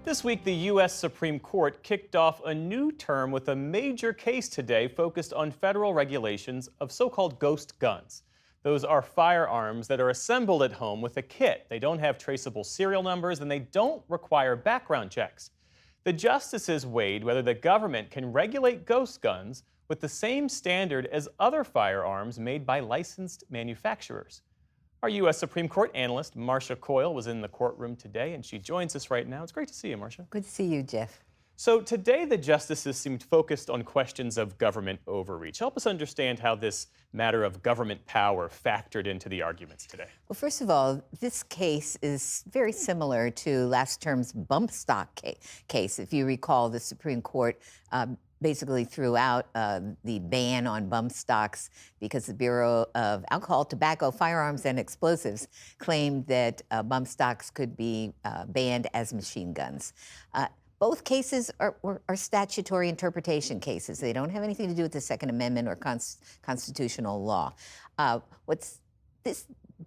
This week, the U.S. Supreme Court kicked off a new term with a major case today focused on federal regulations of so called ghost guns. Those are firearms that are assembled at home with a kit. They don't have traceable serial numbers and they don't require background checks. The justices weighed whether the government can regulate ghost guns with the same standard as other firearms made by licensed manufacturers. Our U.S. Supreme Court analyst, Marcia Coyle, was in the courtroom today, and she joins us right now. It's great to see you, Marcia. Good to see you, Jeff. So today, the justices seemed focused on questions of government overreach. Help us understand how this matter of government power factored into the arguments today. Well, first of all, this case is very similar to last term's bump stock case. If you recall, the Supreme Court basically threw out the ban on bump stocks because the Bureau of Alcohol, Tobacco, Firearms, and Explosives claimed that bump stocks could be banned as machine guns. Both cases are statutory interpretation cases. They don't have anything to do with the Second Amendment or constitutional law.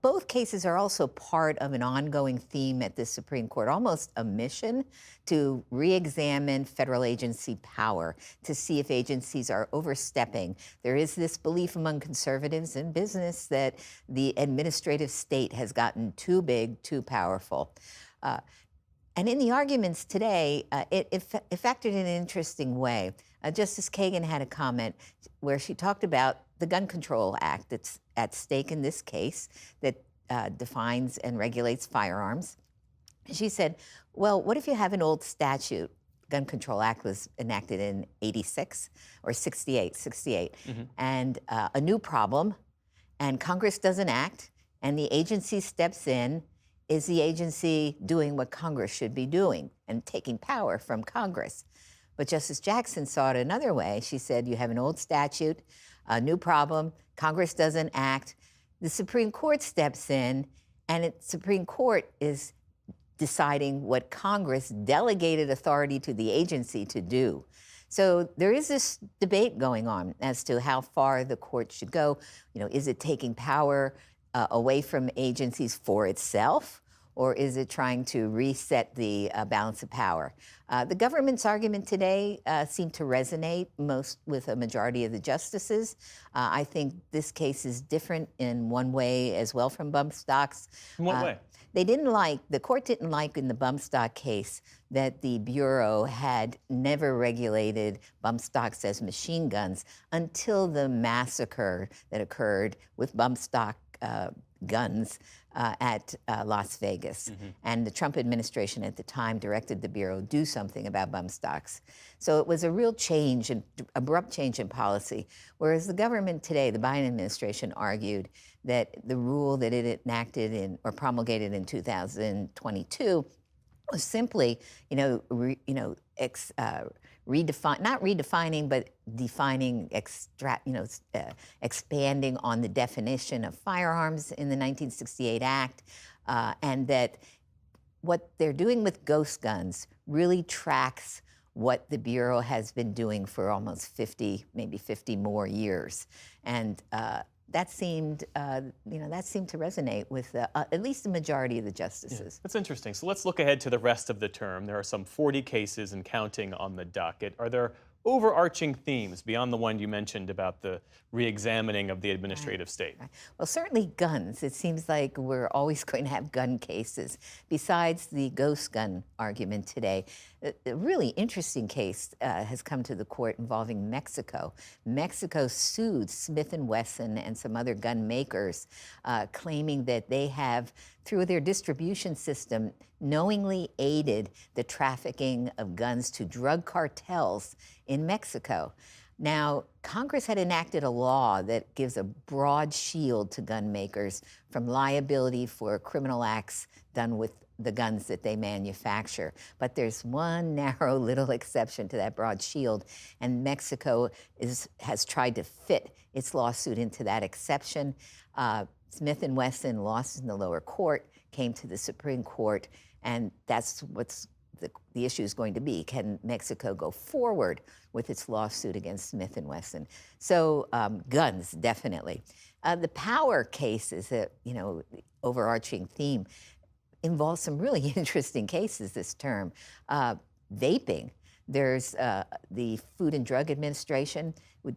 Both cases are also part of an ongoing theme at the Supreme Court, almost a mission to re-examine federal agency power, to see if agencies are overstepping. There is this belief among conservatives in business that the administrative state has gotten too big, too powerful. And in the arguments today, it factored in an interesting way. Justice Kagan had a comment where she talked about the Gun Control Act that's at stake in this case that defines and regulates firearms. She said, well, what if you have an old statute? Gun Control Act was enacted in 86 or 68, and a new problem, and Congress doesn't act, and the agency steps in. Is the agency doing what Congress should be doing and taking power from Congress? But Justice Jackson saw it another way. She said, you have an old statute, a new problem, Congress doesn't act, the Supreme Court steps in, and the Supreme Court is deciding what Congress delegated authority to the agency to do. So there is this debate going on as to how far the court should go. You know, is it taking power away from agencies for itself, or is it trying to reset the balance of power? The government's argument today seemed to resonate most with a majority of the justices. I think this case is different in one way as well from bump stocks. In what way? The court didn't like in the bump stock case that the Bureau had never regulated bump stocks as machine guns until the massacre that occurred with bump stock guns at Las Vegas. And the Trump administration at the time directed the Bureau to do something about bump stocks. So it was a real change, an abrupt change in policy. Whereas the government today, the Biden administration, argued that the rule that it enacted or promulgated in 2022 was simply, not redefining, but defining, expanding on the definition of firearms in the 1968 Act, and that what they're doing with ghost guns really tracks what the Bureau has been doing for almost 50, maybe 50 more years. And that seemed to resonate with at least the majority of the justices. Yeah, that's interesting. So let's look ahead to the rest of the term. There are some 40 cases and counting on the docket. Are there overarching themes beyond the one you mentioned about the re-examining of the administrative state? Right. Well, certainly guns. It seems like we're always going to have gun cases. Besides the ghost gun argument today, a really interesting case has come to the court involving Mexico. Mexico sued Smith & Wesson and some other gun makers, claiming that they have, through their distribution system, knowingly aided the trafficking of guns to drug cartels in Mexico. Now, Congress had enacted a law that gives a broad shield to gun makers from liability for criminal acts done with the guns that they manufacture. But there's one narrow little exception to that broad shield, and Mexico has tried to fit its lawsuit into that exception. Smith & Wesson lost in the lower court, came to the Supreme Court, and that's what's the issue is going to be. Can Mexico go forward with its lawsuit against Smith & Wesson? So guns, definitely. The power case is a overarching theme. involves some really interesting cases this term. Vaping. There's the Food and Drug Administration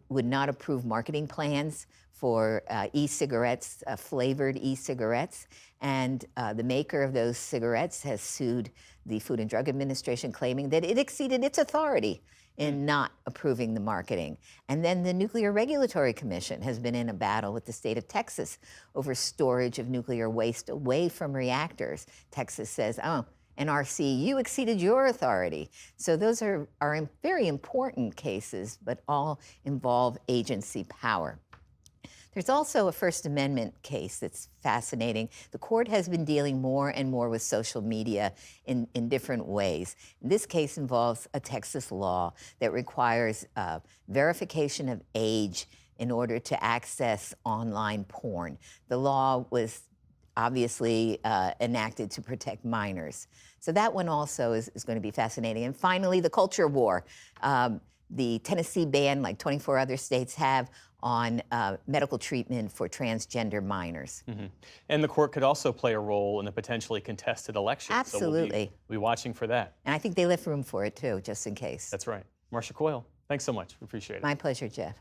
would not approve marketing plans for e-cigarettes, flavored e-cigarettes, and the maker of those cigarettes has sued the Food and Drug Administration, claiming that it exceeded its authority in not approving the marketing. And then the Nuclear Regulatory Commission has been in a battle with the state of Texas over storage of nuclear waste away from reactors. Texas says, oh, NRC, you exceeded your authority. So those are very important cases, but all involve agency power. There's also a First Amendment case that's fascinating. The court has been dealing more and more with social media in different ways. This case involves a Texas law that requires verification of age in order to access online porn. The law was obviously enacted to protect minors. So that one also is going to be fascinating. And finally, the culture war. The Tennessee ban, like 24 other states have, on medical treatment for transgender minors. Mm-hmm. And the court could also play a role in a potentially contested election. Absolutely. So we'll be watching for that. And I think they left room for it too, just in case. That's right. Marcia Coyle, thanks so much. We appreciate it. My pleasure, Jeff.